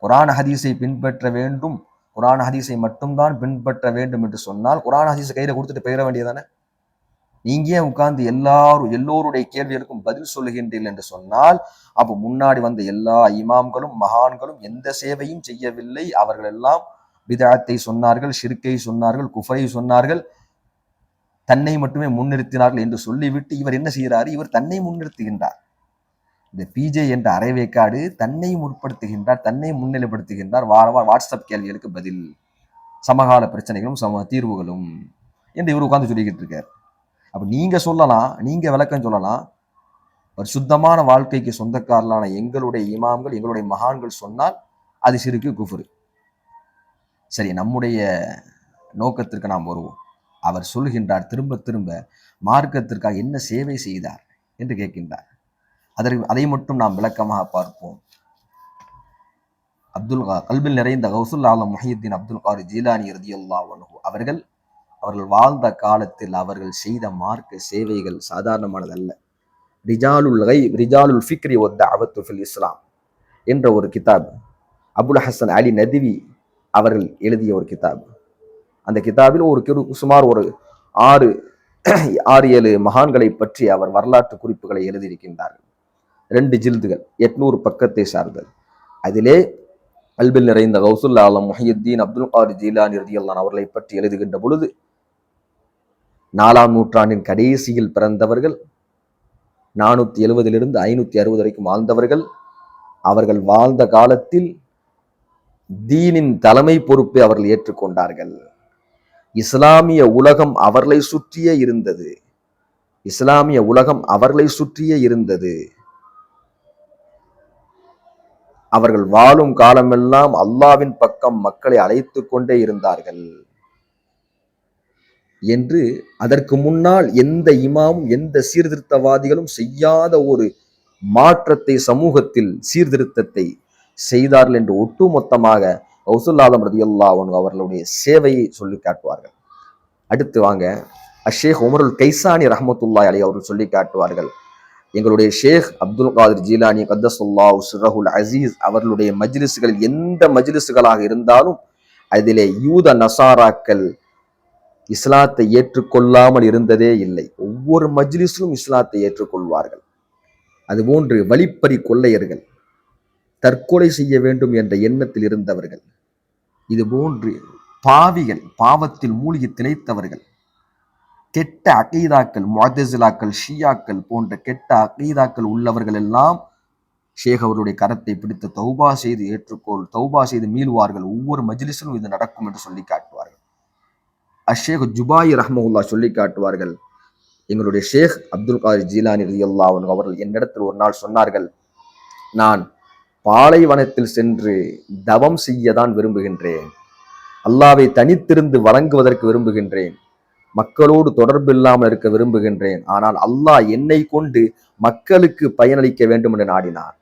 குர்ஆன் ஹதீஸை பின்பற்ற வேண்டும், குர்ஆன் ஹதீஸை மட்டும்தான் பின்பற்ற வேண்டும் என்று சொன்னால் குர்ஆன் ஹதீஸை கையில கொடுத்துட்டு போயிட வேண்டியதானே? நீங்க ஏன் உட்கார்ந்து எல்லோருடைய கேள்விகளுக்கும் பதில் சொல்லுகின்றீர்கள் என்று சொன்னால், அப்போ முன்னாடி வந்த எல்லா இமாம்களும் மகான்களும் எந்த சேவையும் செய்யவில்லை. அவர்கள் எல்லாம் பிதஅத்தை சொன்னார்கள், ஷிர்கை சொன்னார்கள், குஃபரை சொன்னார்கள், தன்னை மட்டுமே முன்னிறுத்தினார்கள் என்று சொல்லிவிட்டு இவர் என்ன செய்கிறாரு? இவர் தன்னை முன்னிறுத்துகின்றார். இந்த பிஜே என்ற அரைவேக்காடு தன்னை முற்படுத்துகின்றார், தன்னை முன்னிலைப்படுத்துகின்றார். வாட்ஸ்அப் கேள்விகளுக்கு பதில், சமகால பிரச்சனைகளும் தீர்வுகளும் என்று இவர் உட்கார்ந்து சொல்லிக்கிட்டு இருக்கார். அப்ப நீங்க சொல்லலாம், நீங்க விளக்கம் சொல்லலாம், பரிசுத்தமான வாழ்க்கைக்கு சொந்தக்காரலான எங்களுடைய இமாம்கள், எங்களுடைய மகான்கள் சொன்னால் அது ஷிர்கு, குஃப்ரு. சரி, நம்முடைய நோக்கத்திற்கு நாம் வருவோம். அவர் சொல்கின்றார், திரும்ப திரும்ப மார்க்கத்திற்காக என்ன சேவை செய்தார் என்று கேட்கின்றார். அதை மட்டும் நாம் விளக்கமாக பார்ப்போம். கல்பில் நிறைந்த கௌசுல் ஆலம் முஹியுத்தீன் அப்துல் காதிர் ஜீலானி ரலியல்லாஹு அன்ஹு அவர்கள் வாழ்ந்த காலத்தில் அவர்கள் செய்த மார்க்க சேவைகள் சாதாரணமானதல்ல. ரிஜாலுல் ஃபிக்ரி வ தஅவத்து ஃபில் இஸ்லாம் என்ற ஒரு கிதாப், அபுல் ஹசன் அலி நதிவி அவர்கள் எழுதிய ஒரு கிதாப். அந்த கிதாபில் சுமார் ஒரு 6-7 மகான்களை பற்றி அவர் வரலாற்று குறிப்புகளை எழுதியிருக்கின்றார்கள். 2 ஜில்துகள், 800 பக்கத்தை சார்ந்தது. அதிலே கல்பில் நிறைந்த கௌசுல் ஆலம் முஹியுத்தீன் அப்துல் காதிர் ஜீலானி ரலியல்லாஹு அவர்களை பற்றி எழுதுகின்ற பொழுது, 4ஆம் நூற்றாண்டின் கடைசியில் பிறந்தவர்கள், 470 560 வரைக்கும் வாழ்ந்தவர்கள். அவர்கள் வாழ்ந்த காலத்தில் தீனின் தலைமை பொறுப்பை அவர்கள் ஏற்றுக்கொண்டார்கள். இஸ்லாமிய உலகம் அவர்களை சுற்றியே இருந்தது. இஸ்லாமிய உலகம் அவர்களை சுற்றியே இருந்தது. அவர்கள் வாழும் காலமெல்லாம் அல்லாவின் பக்கம் மக்களை அழைத்து கொண்டே இருந்தார்கள் என்று அதற்கு முன்னால் எந்த இமாமும் எந்த சீர்திருத்தவாதிகளும் செய்யாத ஒரு மாற்றத்தை, சமூகத்தில் சீர்திருத்தத்தை செய்தார்கள் என்று ஒட்டுமொத்தமாக கௌசுல் ஆலம் ரலியல்லாஹு அன்ஹு அவர்களுடைய சேவையை சொல்லி காட்டுவார்கள். அடுத்து வாங்க, ஷேக் உமருல் கைசானி ரஹ்மத்துல்லாஹி அலைஹி அவர்கள் சொல்லி காட்டுவார்கள், எங்களுடைய ஷேக் அப்துல் காதிர் ஜீலானி கத்தஸல்லாஹு சிர்ரஹுல் அசீஸ் அவர்களுடைய மஜ்லிஸ்களில் எந்த மஜ்லிஸ்களாக இருந்தாலும் அதிலே யூத நசாராக்கள் இஸ்லாத்தை ஏற்றுக்கொள்ளாமல் இருந்ததே இல்லை. ஒவ்வொரு மஜ்லிஸிலும் இஸ்லாத்தை ஏற்றுக்கொள்வார்கள். அதுபோன்று வழிப்பறி கொள்ளையர்கள், தற்கொலை செய்ய வேண்டும் என்ற எண்ணத்தில் இருந்தவர்கள், இதுபோன்று பாவிகள், பாவத்தில் மூழ்கி திளைத்தவர்கள், கெட்ட அகீதாக்கள், முஅத்தஸிலாக்கள், ஷியாக்கள் போன்ற கெட்ட அகீதாக்கள் உள்ளவர்கள் எல்லாம் ஷேக் அவருடைய கரத்தை பிடித்து தௌபா செய்து தௌபா செய்து மீள்வார்கள். ஒவ்வொரு மஜ்லிஸிலும் இது நடக்கும் என்று சொல்லி காட்டுவார்கள். ஷேக் ஜுபாயி ரஹ்மத்துல்லாஹ் சொல்லி காட்டுவார்கள், எங்களுடைய ஷேக் அப்துல் காதிர் ஜீலானி ரலியல்லாஹு அன்ஹு அவர்கள் என்னிடத்தில் ஒரு நாள் சொன்னார்கள், நான் பாலைவனத்தில் சென்று தவம் செய்யதான் விரும்புகின்றேன், அல்லாவை தனித்திருந்து வழங்குவதற்கு விரும்புகின்றேன், மக்களோடு தொடர்பு இல்லாமல் இருக்க விரும்புகின்றேன். ஆனால் அல்லாஹ் என்னை கொண்டு மக்களுக்கு பயனளிக்க வேண்டும் என்று நாடினான்.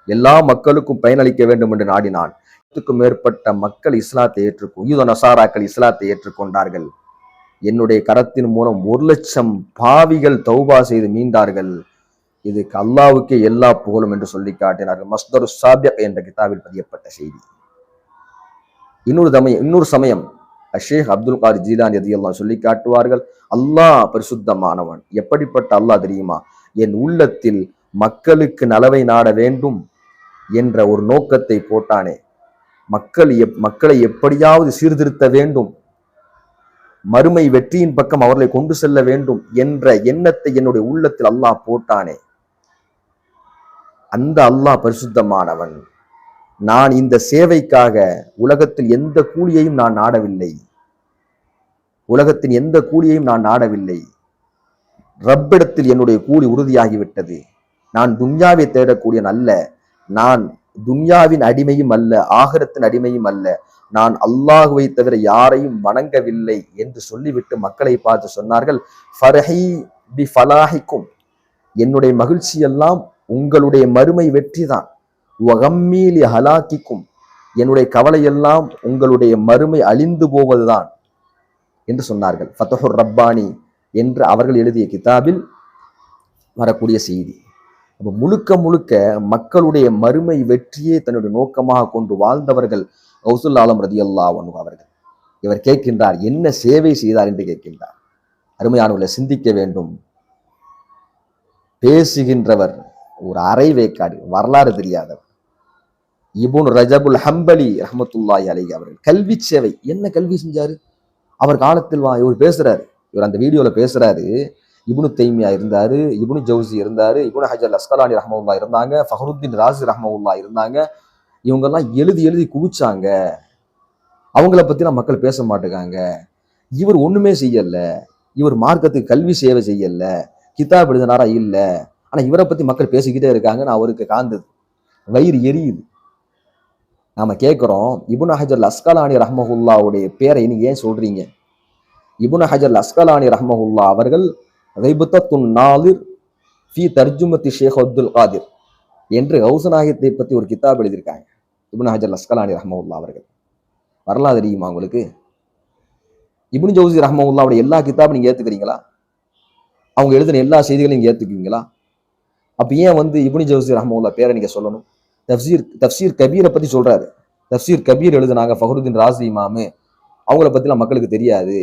எல்லா மக்களுக்கும் பயனளிக்க வேண்டும் என்று நாடினான். 10க்கும் மேற்பட்ட மக்கள் இஸ்லாத்தை யூத நசாராக்கள் இஸ்லாத்தை ஏற்றுக்கொண்டார்கள். என்னுடைய கரத்தின் மூலம் 1 லட்சம் பாவிகள் தௌபா செய்து மீண்டார்கள். இதுக்கு அல்லாவுக்கே எல்லா புகழும் என்று சொல்லி காட்டினார்கள். மஸ்தரு சாபிக் என்ற கிதாபில் பதியப்பட்ட செய்தி. இன்னொரு சமயம் ஷேக் அப்துல் காதிர் ஜீலானி ரலியல்லாஹு சொல்லி காட்டுவார்கள், அல்லாஹ் பரிசுத்தமானவன். எப்படிப்பட்ட அல்லாஹ் தெரியுமா? என் உள்ளத்தில் மக்களுக்கு நலவை நாட வேண்டும் என்ற ஒரு நோக்கத்தை போட்டானே, மக்களை எப்படியாவது சீர்திருத்த வேண்டும், மறுமை வெற்றியின் பக்கம் அவர்களை கொண்டு செல்ல வேண்டும் என்ற எண்ணத்தை என்னுடைய உள்ளத்தில் அல்லாஹ் போட்டானே, அந்த அல்லாஹ் பரிசுத்தமானவன். நான் இந்த சேவைக்காக உலகத்தில் எந்த கூலியையும் நான் நாடவில்லை. உலகத்தின் எந்த கூலியையும் நான் நாடவில்லை. ரப்பிடத்தில் என்னுடைய கூலி உறுதியாகிவிட்டது. நான் துன்யாவை தேடக்கூடியவன் அல்ல. நான் துன்யாவின் அடிமையும் அல்ல, ஆகிரத்தின் அடிமையும் அல்ல. நான் அல்லாஹுவை தவிர யாரையும் வணங்கவில்லை என்று சொல்லிவிட்டு மக்களை பார்த்து சொன்னார்கள், ஃபர்ஹி பி ஃபலாஹிக்கும், என்னுடைய மகிழ்ச்சி எல்லாம் உங்களுடைய மறுமை வெற்றி தான். வகம்மீலி ஹலாக்கிக்கும், என்னுடைய கவலை எல்லாம் உங்களுடைய மறுமை அழிந்து போவதுதான் என்று சொன்னார்கள். ஃபத்ஹுர் ரப்பானி என்று அவர்கள் எழுதிய கிதாபில் வரக்கூடிய செய்தி. அப்ப முழுக்க முழுக்க மக்களுடைய மறுமை வெற்றியே தன்னுடைய நோக்கமாக கொண்டு வாழ்ந்தவர்கள் கௌசுல் ஆலம் ரலியல்லாஹு அன்ஹு அவர்கள். இவர் கேட்கின்றார், என்ன சேவை செய்தார் என்று கேட்கின்றார். அருமையானவர்களை சிந்திக்க வேண்டும். பேசுகின்றவர் ஒரு அரை வேக்காடு, வரலாறு தெரியாதவர். இப்னு ரஜபுல் ஹம்பலி ரஹ்மத்துல்லாஹி அலைஹி அவர்கள் கல்வி சேவை, என்ன கல்வி செஞ்சாரு? அவர் காலத்தில் இவர் பேசுறாரு, இவர் அந்த வீடியோல பேசுறாரு, இப்னு தைமியா இருந்தாரு, இப்னு ஜவுசி இருந்தாரு, இப்னு ஹஜர் அஸ்கலானி ரஹ்மத்துல்லாஹி இருந்தாங்க, ஃபஹ்ருத்தீன் ராஸி ரஹ்மத்துல்லாஹி இருந்தாங்க. இவங்கெல்லாம் எழுதி குவிச்சாங்க. அவங்கள பத்திலாம் மக்கள் பேச மாட்டேங்காங்க. இவர் ஒண்ணுமே செய்யல, இவர் மார்க்கத்துக்கு கல்வி சேவை செய்யல, கிதாப் எழுதினாரா இல்ல, ஆனா இவரை பத்தி மக்கள் பேசிக்கிட்டே இருக்காங்கன்னு அவருக்கு காந்தது, வயிறு எரியுது. நாம கேட்கிறோம், இப்னு ஹஜர் அஸ்கலானி ரஹ்மஹுல்லாவுடைய பேரை நீங்க ஏன் சொல்றீங்க? இப்னு ஹஜர் அஸ்கலானி ரஹ்மஹுல்லா அவர்கள் ரைபத்தத்துன் நாலிர் ஃபி தர்ஜுமத்தி ஷேக் அப்துல் காதிர் என்று கௌசநாயகத்தை பத்தி ஒரு கிதாப் எழுதியிருக்காங்க இப்னு ஹஜர் அஸ்கலானி ரஹ்மஹுல்லா அவர்கள். வரலாறு தெரியுமா உங்களுக்கு? இப்னு ஜௌசி ரஹ்மஹுல்லாவுடைய எல்லா கிதாபும் நீங்க ஏத்துக்கிறீங்களா? அவங்க எழுதின எல்லா செய்திகளையும் நீங்க ஏத்துக்குவீங்களா? அப்ப ஏன் இப்னு ஜௌசி ரஹ்மஹுல்லா பேரை நீங்க சொல்லணும்? தப்சீர் கபீரை பத்தி சொல்றாரு. தப்சீர் கபீர் எழுதுனாங்க ஃபஹ்ருதீன் ராஸி இமாமு, அவங்கள பத்திலாம் மக்களுக்கு தெரியாது.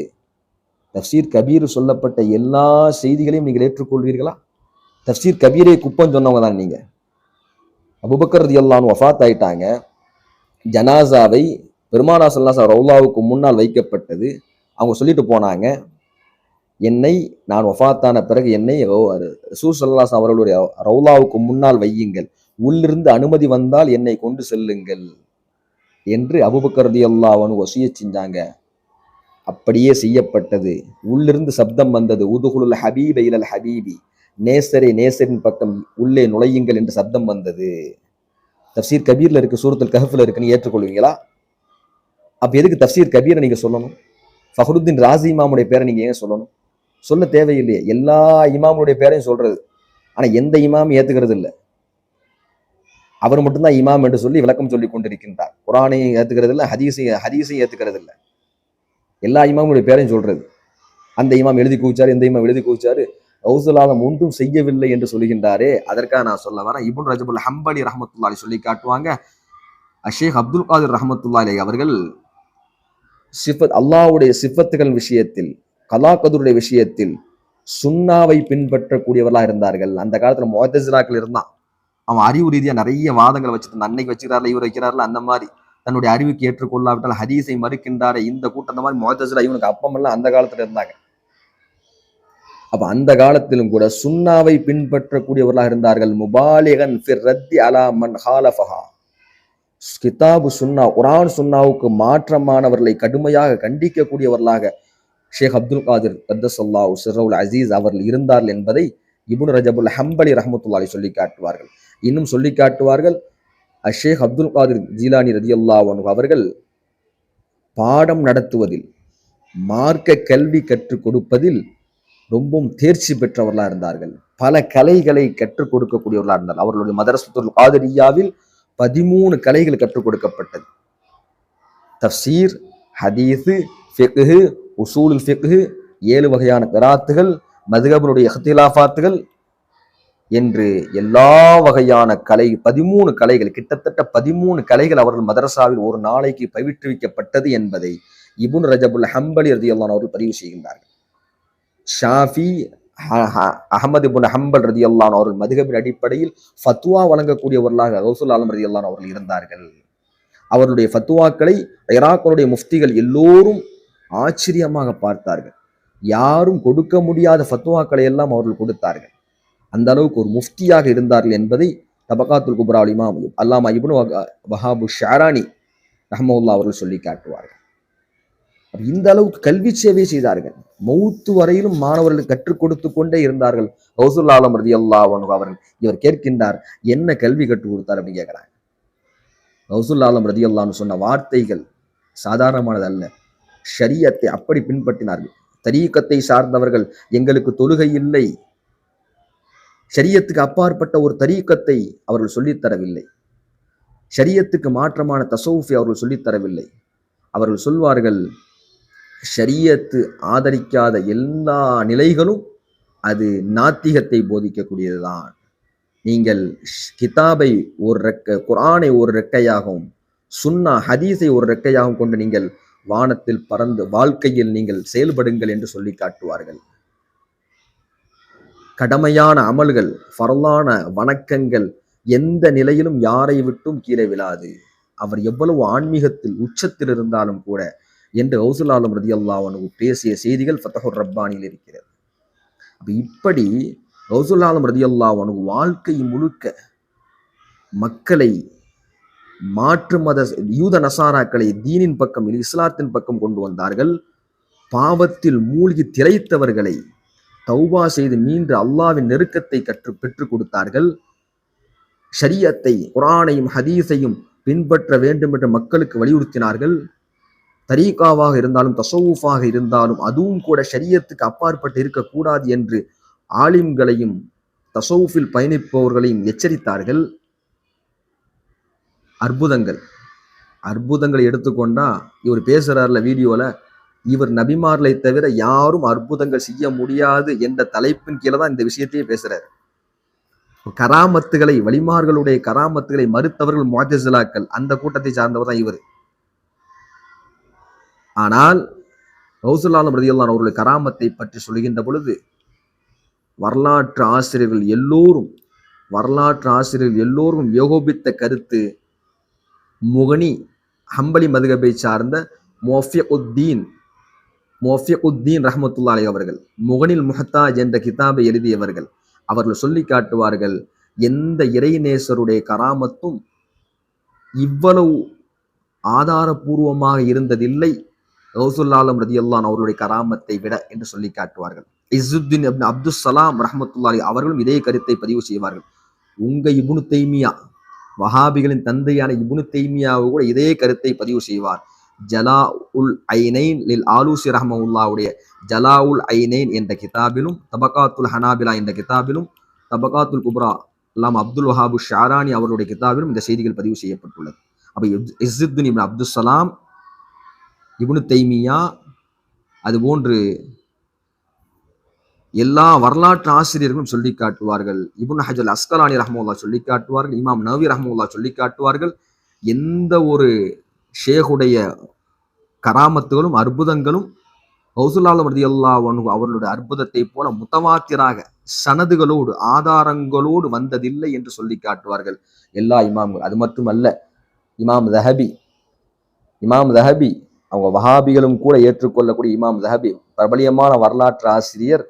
தப்சீர் கபீர் சொல்லப்பட்ட எல்லா செய்திகளையும் நீங்கள் ஏற்றுக்கொள்வீர்களா? தப்சீர் கபீரை குப்பம் சொன்னவங்க தான் நீங்க. அபூபக்கர் ரலியல்லாஹு அன்ஹு வஃபாத் ஆயிட்டாங்க. ஜனாசாவை பெருமானார் ஸல்லல்லாஹு அலைஹி வஸல்லம் ரௌலாவுக்கு முன்னால் வைக்கப்பட்டது. அவங்க சொல்லிட்டு போனாங்க, நான் வஃபாத்தான பிறகு என்னை ரசூல் ஸல்லல்லாஹு அலைஹி வஸல்லம் அவர்களுடைய ரௌலாவுக்கு முன்னால் வையுங்கள், உள்ளிருந்து அனுமதி வந்தால் என்னை கொண்டு செல்லுங்கள் என்று அபூபக்கர் ரலியல்லாஹு அன்ஹு வசியத் செஞ்சாங்க. அப்படியே செய்யப்பட்டது. உள்ளிருந்து சப்தம் வந்தது, உதுகுலுல் ஹபீப இலல் ஹபீபி, நேசரின் பக்கம் உள்ளே நுழையுங்கள் என்று சப்தம் வந்தது. தப்சீர் கபீர்ல இருக்கு, சூரத்துல் கஹ்ஃப்ல இருக்குன்னு ஏற்றுக்கொள்வீங்களா? அப்ப எதுக்கு தப்சீர் கபீரை நீங்க சொல்லணும்? ஃபஹ்ருதீன் ராஸி இமாமுடைய பேரை நீங்க ஏன் சொல்லணும்? சொல்ல தேவையில்லையே. எல்லா இமாமுடைய பேரையும் சொல்றது, ஆனா எந்த இமாமும் ஏத்துக்கிறது இல்லை. அவர் மட்டும்தான் இமாம் என்று சொல்லி விளக்கம் சொல்லி கொண்டிருக்கின்றார். குரானையும் ஏத்துக்கிறது இல்லை, ஹதீஸையும் ஏத்துக்கிறது இல்லை. எல்லா இமாமுடைய பேரையும் சொல்றது. அந்த இமாம் எழுதி குவிச்சாரு, இந்த இமாம் எழுதி குவிச்சாரு, கௌசுல் ஒன்றும் செய்யவில்லை என்று சொல்லுகின்றாரே. அதற்காக நான் சொல்ல வரேன், இப்னு ரஜபுல் ஹம்பலி ரஹ்மத்துல்லாஹி சொல்லி காட்டுவாங்க, ஷேக் அப்துல் காதிர் ரஹ்மத்துல்லாஹி அவர்கள் அல்லாஹ்வுடைய சிஃபத்துகள் விஷயத்தில், கலா கதுருடைய விஷயத்தில் சுன்னாவை பின்பற்றக்கூடியவர்களாக இருந்தார்கள். அந்த காலத்துல முஅத்தஸிலாக்கள் இருந்தான், அவன் அறிவு ரீதியா நிறைய வாதங்களை வச்சுட்டு, அன்னைக்கு வச்சுக்கிறாருல இவர் வைக்கிறாருல, அந்த மாதிரி தன்னுடைய அறிவுக்கு ஏற்றுக்கொள்ளாவிட்டால் ஹதீஸை மறுக்கின்றாரே இந்த கூட்டம், அந்த மாதிரி முஅத்தஸிலா இவனுக்கு அப்பமெல்லாம் அந்த காலத்துல இருந்தாங்க. அப்ப அந்த காலத்திலும் கூட சுன்னாவை பின்பற்றக்கூடியவர்களாக இருந்தார்கள். முபாலிகன் ஃபிர் ரத்தி அலா மன் ஹாலஃபஹா, கிதாபு சுன்னா, குர்ஆன் சுன்னாவுக்கு மாற்றமானவர்களை கடுமையாக கண்டிக்கக்கூடியவர்களாக ஷேக் அப்துல் காதிர் கத்தஸல்லாஹு சிர்ருல் அசீஸ் அவர்கள் இருந்தார்கள் என்பதை இப்னு ரஜபுல் ஹம்பலி ரஹ்மத்துல்லாஹி சொல்லி காட்டுவார்கள். இன்னும் சொல்லி காட்டுவார்கள், ஷேக் அப்துல் காதிர் ஜீலானி ரலியல்லாஹு அன்ஹு அவர்கள் பாடம் நடத்துவதில், மார்க்க கல்வி கற்றுக் கொடுப்பதில் ரொம்பவும் தேர்ச்சி பெற்றவர்களாக இருந்தார்கள். பல கலைகளை கற்றுக் கொடுக்கக்கூடியவர்களாக இருந்தார்கள். அவர்களுடைய மதரசத்துல் காதிரியாவில் 13 கலைகள் கற்றுக் கொடுக்கப்பட்டது. தஃப்சீர், ஹதீஸ், ஃபிக்ஹ், உசூலுல் ஃபிக்ஹ், 7 வகையான கிராத்துகள், மதுஹபினுடைய இஹ்திலாஃபாத்துகள் என்று எல்லா வகையான கலை, 13 கலைகள், கிட்டத்தட்ட 13 கலைகள் அவர்கள் மதரசாவில் ஒரு நாளைக்கு பயிற்றுவிக்கப்பட்டது என்பதை இப்னு ரஜபுல் ஹம்பலி ரலியல்லாஹு அன்ஹு அவர்கள் பதிவு செய்கின்றார்கள். ஷாஃபி அஹமது இப்னு ஹம்பல் ரலியல்லாஹு அன்ஹு அவர்கள் மதுஹபின் அடிப்படையில் ஃபத்வா வழங்கக்கூடியவர்களாக கௌசுல் ஆலம் ரலியல்லாஹு அன்ஹு அவர்கள் இருந்தார்கள். அவருடைய ஃபத்வாக்களை ஈராக்குடைய முஃப்திகள் எல்லோரும் ஆச்சரியமாக பார்த்தார்கள். யாரும் கொடுக்க முடியாத ஃபத்வாக்களை எல்லாம் அவர்கள் கொடுத்தார்கள். அந்த அளவுக்கு ஒரு முஃப்தியாக இருந்தார்கள் என்பதை தபகாத்துல் குப்ரா இமாம் அல்லாமா இப்னு வஹாபு ஷாரானி ரஹ்மத்துல்லாஹி அவர்கள் சொல்லி காட்டுவார்கள். இந்த அளவுக்கு கல்வி சேவை செய்தார்கள். மௌத்து வரையிலும் மாணவர்களுக்கு கற்றுக் கொடுத்து கொண்டே இருந்தார்கள். கௌசுல் ஆலம் ரலியல்லாஹு அன்ஹு அவர்கள். இவர் கேட்கின்றார், என்ன கல்வி கற்றுக் கொடுத்தார் அப்படின்னு கேட்கிறாங்க. கௌசுல் ஆலம் ரலியல்லாஹு அன்ஹு சொன்ன வார்த்தைகள் சாதாரணமானது அல்ல. ஷரியத்தை அப்படி பின்பற்றினார்கள். தரீக்கத்தை சார்ந்தவர்கள், எங்களுக்கு தொழுகை இல்லை, ஷரியத்துக்கு அப்பாற்பட்ட ஒரு தரீக்கத்தை அவர்கள் சொல்லித்தரவில்லை. ஷரியத்துக்கு மாற்றமான தஸவுஃபை அவர்கள் சொல்லித்தரவில்லை. அவர்கள் சொல்வார்கள், ஷரியத்து ஆதரிக்காத எல்லா நிலைகளும் அது நாத்திகத்தை போதிக்கக்கூடியதுதான். நீங்கள் கிதாபை ஒரு ரெக்கை, குர்ஆனை ஒரு ரெக்கையாகவும், சுன்னா ஹதீஸை ஒரு ரெக்கையாகவும் கொண்டு நீங்கள் வானத்தில் பறந்து வாழ்க்கையில் நீங்கள் செயல்படுங்கள் என்று சொல்லி காட்டுவார்கள். கடமையான அமல்கள், ஃபர்லான வணக்கங்கள் எந்த நிலையிலும் யாரை விட்டும் கீழே விழாது. அவர் எவ்வளவு ஆன்மீகத்தில் உச்சத்தில் இருந்தாலும் கூட என்று கௌசுல் ஆலம் ரலியல்லாஹு அன்ஹு பேசிய செய்திகள் ஃபத்ஹுர் ரப்பானியில் இருக்கிறது. இப்படி கௌசுல் ஆலம் ரலியல்லாஹு அன்ஹு வாழ்க்கை முழுக்க மக்களை, மாற்று மத யூத நசாராக்களை தீனின் பக்கம், இஸ்லாத்தின் பக்கம் கொண்டு வந்தார்கள். பாவத்தில் மூழ்கி திளைத்தவர்களை தௌபா செய்து மீண்டு அல்லாஹ்வின் நெருக்கத்தை பெற்றுக் கொடுத்தார்கள். ஷரியத்தை, குர்ஆனையும் ஹதீஸையும் பின்பற்ற வேண்டும் என்று மக்களுக்கு வலியுறுத்தினார்கள். தரீகாவாக இருந்தாலும் தஸவுஃபாக இருந்தாலும் அதுவும் கூட ஷரியத்துக்கு அப்பாற்பட்டு இருக்கக்கூடாது என்று ஆலிம்களையும் தஸவுஃபில் பயணிப்பவர்களையும் எச்சரித்தார்கள். அற்புதங்களை எடுத்துக்கொண்டா இவர் பேசுறாருல வீடியோல, இவர் நபிமார்களை தவிர யாரும் அற்புதங்கள் செய்ய முடியாது என்ற தலைப்பின் கீழே தான் இந்த விஷயத்தையே பேசுறாரு. கராமத்துகளை, வலிமார்களுடைய கராமத்துகளை மறுத்தவர்கள் முஅத்தஸிலாக்கள், அந்த கூட்டத்தை சார்ந்தவர் தான் இவர். ஆனால் கௌசுல் ஆலம் ரலியல்லாஹு அன்ஹு அவர்களுடைய கராமத்தை பற்றி சொல்கின்ற பொழுது வரலாற்று ஆசிரியர்கள் எல்லோரும் ஏகோபித்த கருத்து முகனி ஹம்பலி மதுகபை சார்ந்த முவஃபிகுத்தீன் ரஹ்மத்துல்லாஹி அலைஹி அவர்கள், முகனில் முஹ்தாஜ் என்ற கிதாபை எழுதியவர்கள். அவர்கள் சொல்லி காட்டுவார்கள், எந்த இறைநேசருடைய கராமத்தும் இவ்வளவு ஆதாரபூர்வமாக இருந்ததில்லை கௌசுல் ஆலம் ரலியல்லாஹு அன்ஹு அவருடைய கராமத்தை விட என்று சொல்லி காட்டுவார்கள். இஸ்ஸுத்தீன் இப்னு அப்துஸ்ஸலாம் ரஹ்மத்துல்லாஹி அவர்களும் இதே கருத்தை பதிவு செய்வார்கள். உங்க இப்னு தைமியா, வஹாபிகளின் தந்தையான இப்னு தைமியாவை கூட இதே கருத்தை பதிவு செய்வார். ஜலாஉல் ஐனைன் லில் ஆலூசி ரஹ்மத்துல்லாஹுடைய ஜலாஉல் ஐனைன் என்ற கிதாபிலும், தபகாத்துல் ஹனாபிலா என்ற கிதாபிலும், தபகாத்துல் குப்ரா அல்லாம அப்துல் வஹாபு ஷாரானி அவருடைய கிதாபிலும் இந்த செய்திகள் பதிவு செய்யப்பட்டுள்ளது. அப்ப இஸ்ஸுத்தீன் இப்னு அப்துஸ்ஸலாம், இப்னு தைமியா, அதுபோன்று எல்லா வரலாற்று ஆசிரியர்களும் சொல்லி காட்டுவார்கள். இப்னு ஹஜர் அஸ்கலானி ரஹ்மத்துல்லாஹி சொல்லி காட்டுவார்கள். இமாம் நவவி ரஹ்மத்துல்லாஹி சொல்லி காட்டுவார்கள். எந்த ஒரு ஷேகுடைய கராமத்துகளும் அற்புதங்களும் கௌசுல் ஆலம் ரலியல்லாஹு அன்ஹு அவர்களுடைய அற்புதத்தை போல முத்தவாத்திராக சனதுகளோடு ஆதாரங்களோடு வந்ததில்லை என்று சொல்லி காட்டுவார்கள் எல்லா இமாம்கள். அது மட்டுமல்ல, இமாம் தஹபி அவங்க வஹாபிகளும் கூட ஏற்றுக்கொள்ளக்கூடிய இமாம் தஹபி, பிரபலியமான வரலாற்று ஆசிரியர்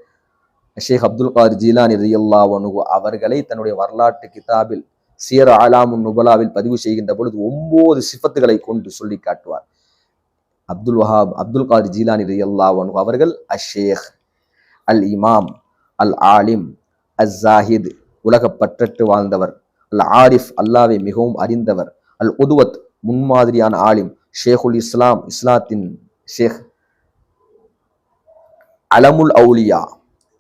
ஷேக் அப்துல் காதிர் ஜீலானி ரலியல்லாஹு அன்ஹு அவர்களை தன்னுடைய வரலாற்று கிதாபில் சியர் அலாமுன் நுபலாவில் பதிவு செய்கின்ற பொழுது 9 சிஃபத்துகளை கொண்டு சொல்லி காட்டுவார். அப்துல் காதிர் ஜீலானி ரலியல்லாஹு அன்ஹு அவர்கள் அஷேக், அல் இமாம், அல் ஆலிம், அஸ் ஜாஹித் உலக பற்றற்று வாழ்ந்தவர், அல் ஆரிஃப் அல்லாவை மிகவும் அறிந்தவர், அல் உதுவத் முன்மாதிரியான ஆலிம், ஷேகுல் இஸ்லாம் இஸ்லாத்தின் ஷேக், அலமுல் அவுலியா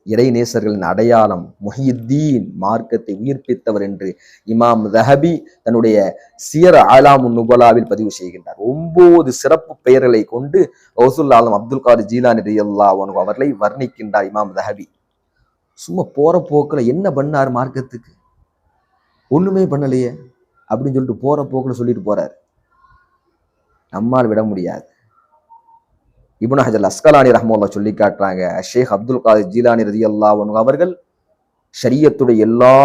இறைநேசர்களின் அடையாளம், முஹியுத்தீன் மார்க்கத்தை உயிர்ப்பித்தவர் என்று இமாம் தஹபி தன்னுடைய சியர் அலாமுன் நுபலாவில் பதிவு செய்கின்றார். 9 சிறப்பு பெயர்களை கொண்டு கௌசுல் ஆலம் அப்துல் காதிர் ஜீலானி ரலியல்லாஹு அன்ஹு அவர்களை வர்ணிக்கின்றார் இமாம் தஹபி. சும்மா போற போக்குல என்ன பண்ணார் மார்க்கத்துக்கு, ஒண்ணுமே பண்ணலையே அப்படின்னு சொல்லிட்டு போற போக்குல சொல்லிட்டு போறாரு. நம்மால் விட முடியாது. இப்னு ஹஜர் அஸ்கலானி ரஹ்மத்துல்லாஹி சொல்லி காட்டுறாங்க, ஷேக் அப்துல் காதிர் ஜீலானி ரலியல்லாஹு அன்ஹு அவர்கள் ஷரியத்துடைய எல்லா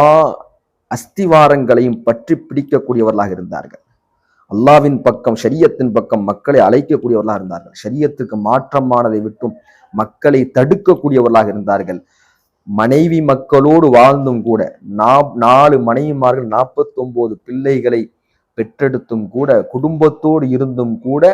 அஸ்திவாரங்களையும் பற்றி பிடிக்கக்கூடியவர்களாக இருந்தார்கள். அல்லாவின் பக்கம், ஷரியத்தின் பக்கம் மக்களை அழைக்கக்கூடியவர்களாக இருந்தார்கள். ஷரியத்துக்கு மாற்றமானதை விட்டும் மக்களை தடுக்கக்கூடியவர்களாக இருந்தார்கள். மனைவி மக்களோடு வாழ்ந்தும் கூட 4 மனைவிமார்கள் 49 பிள்ளைகளை பெற்றெடுத்தும் கூட, குடும்பத்தோடு இருந்தும் கூட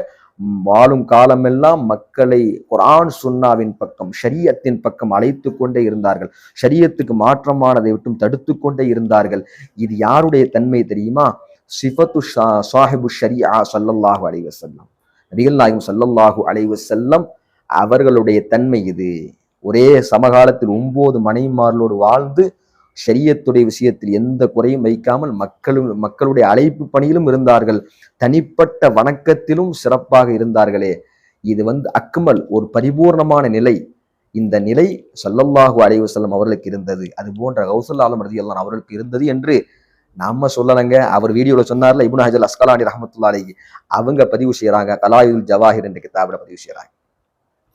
வாழும் காலமெல்லாம் மக்களை குர்ஆன் சுன்னாவின் பக்கம், ஷரியத்தின் பக்கம் அழைத்து கொண்டே இருந்தார்கள். ஷரியத்துக்கு மாற்றமானதை விட்டும் தடுத்து கொண்டே இருந்தார்கள். இது யாருடைய தன்மை தெரியுமா? சிஃபத்து சாஹிபு ஷரியா ஸல்லல்லாஹு அலைஹி வஸல்லம், நபிகள் நாயகம் ஸல்லல்லாஹு அலைஹி வஸல்லம் அவர்களுடைய தன்மை இது. ஒரே சமகாலத்தில் 9 மனைவிமார்களோடு வாழ்ந்து ஷரியத்துடைய விஷயத்தில் எந்த குறையும் வைக்காமல் மக்களுடைய அழைப்பு பணியிலும் இருந்தார்கள். தனிப்பட்ட வணக்கத்திலும் சிறப்பாக இருந்தார்களே. இது அக்மல், ஒரு பரிபூர்ணமான நிலை. இந்த நிலை ஸல்லல்லாஹு அலைஹி வஸல்லம் அவர்களுக்கு இருந்தது. அது போன்ற கௌசுல் ஆலம் ரலியல்லாஹு அன்ஹு அவர்களுக்கு இருந்தது என்று நாம சொல்லலங்க. அவர் வீடியோல சொன்னார்ல, இப்னு ஹஜர் அஸ்கலானி ரஹ்மத்துல்லாஹி அலைஹி அவங்க பதிவு செய்யறாங்க. கலாயுல் ஜவாஹிர் என்ற கிதாபில பதிவு செய்யறாங்க.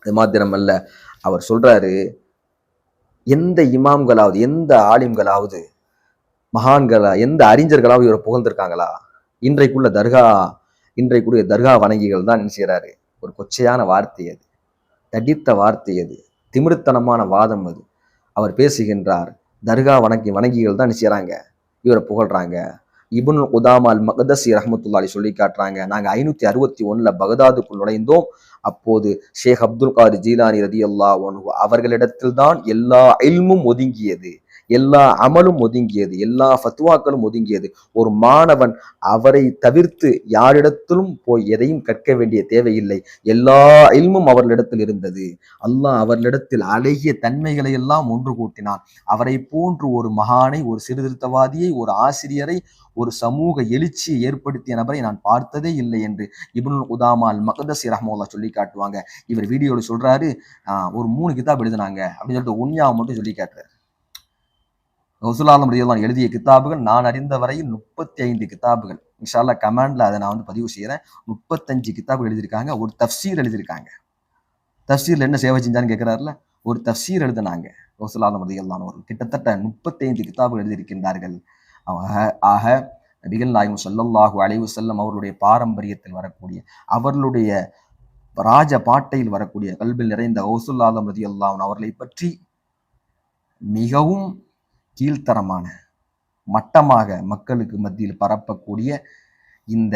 அது மாத்திரமல்ல, அவர் சொல்றாரு, எந்த இமாம்களாவது, எந்த ஆலிம்களாவது, மகான்களா, எந்த அறிஞர்களாவது இவரை புகழ்ந்திருக்காங்களா? இன்றைக்குள்ள தர்கா வணங்கிகள் தான் என்ன செய்யறாரு? ஒரு கொச்சையான வார்த்தை அது, தடித்த வார்த்தை அது, திமிருத்தனமான வாதம் அது. அவர் பேசுகின்றார், தர்கா வணங்கிகள் தான் என்ன செய்யறாங்க? இவரை புகழ்றாங்க. இப்னு குதாமா அல் மக்தசி ரஹ்மத்துல்லாஹி சொல்லி காட்டுறாங்க, நாங்க 561 பகதாதுக்குள் நுழைந்தோம். அப்போது ஷேக் அப்துல் காதிர் ஜீலானி ரலியல்லாஹு அன்ஹு அவர்களிடத்தில் தான் எல்லா இல்மும் ஒதுங்கியது, எல்லா அமலும் ஒதுங்கியது, எல்லா ஃபத்வாக்களும் ஒதுங்கியது. ஒரு மாணவன் அவரை தவிர்த்து யாரிடத்திலும் போய் எதையும் கற்க வேண்டிய தேவையில்லை. எல்லா இல்மும் அவர்களிடத்தில் இருந்தது. அல்லாஹ் அவர்களிடத்தில் அழகிய தன்மைகளை எல்லாம் ஒன்று கூட்டினான். அவரை போன்று ஒரு மகானை, ஒரு சீர்திருத்தவாதியை, ஒரு ஆசிரியரை, ஒரு சமூக எழுச்சியை ஏற்படுத்திய நபரை நான் பார்த்ததே இல்லை என்று இப்னுல் குதாமா அல் மக்தசி ரஹ்மத்துல்லாஹ் சொல்லி காட்டுவாங்க. இவர் வீடியோல சொல்றாரு, ஒரு 3 கிதாப் எழுதினாங்க அப்படின்னு சொல்லிட்டு உன்யாவை மட்டும் சொல்லி காட்டுறாரு. ரசூலுல்லாஹி ரலியல்லாஹு எழுதிய கிதாபுகள் நான் அறிந்த வரையில் 35 கிதாபுகள். இன்ஷா அல்லாஹ் கமெண்ட்ல அதை நான் பதிவு செய்யறேன். 35 கிதாபுகள் எழுதியிருக்காங்க. ஒரு தஃப்சீர் எழுதியிருக்காங்க. தஃப்சீர்ல என்ன சேவை செஞ்சான்னு கேட்கிறாருல, ஒரு தஃப்சீர் எழுதினாங்க ரசூலுல்லாஹி ரலியல்லாஹு அவர்கள். கிட்டத்தட்ட 35 கிதாபுகள் எழுதியிருக்கின்றார்கள். ஆக நபிகள் நாயகம் ஸல்லல்லாஹு அலைஹி வஸல்லம் அவர்களுடைய பாரம்பரியத்தில் வரக்கூடிய, அவர்களுடைய ராஜ பாட்டையில் வரக்கூடிய, கல்பில் நிறைந்த ரசூலுல்லாஹி ரலியல்லாஹு அன்ஹு அவர்களை பற்றி மிகவும் கீழ்த்தரமான, மட்டமாக மக்களுக்கு மத்தியில் பரப்பக்கூடிய இந்த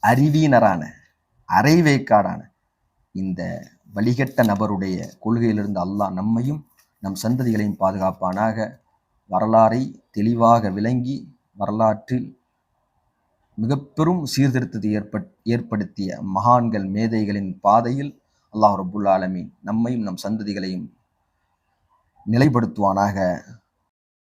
அறிவீனரான, அரைவேக்காடான இந்த வழிகட்ட நபருடைய கொள்கையிலிருந்து அல்லாஹ் நம்மையும் நம் சந்ததிகளையும் பாதுகாப்பானாக. வரலாறை தெளிவாக விளங்கி வரலாற்றில் மிக பெரும் சீர்திருத்தத்தை ஏற்படுத்திய மகான்கள், மேதைகளின் பாதையில் அல்லாஹ் ரப்புல் ஆலமீன் நம்மையும் நம் சந்ததிகளையும் நிலைப்படுத்துவானாக.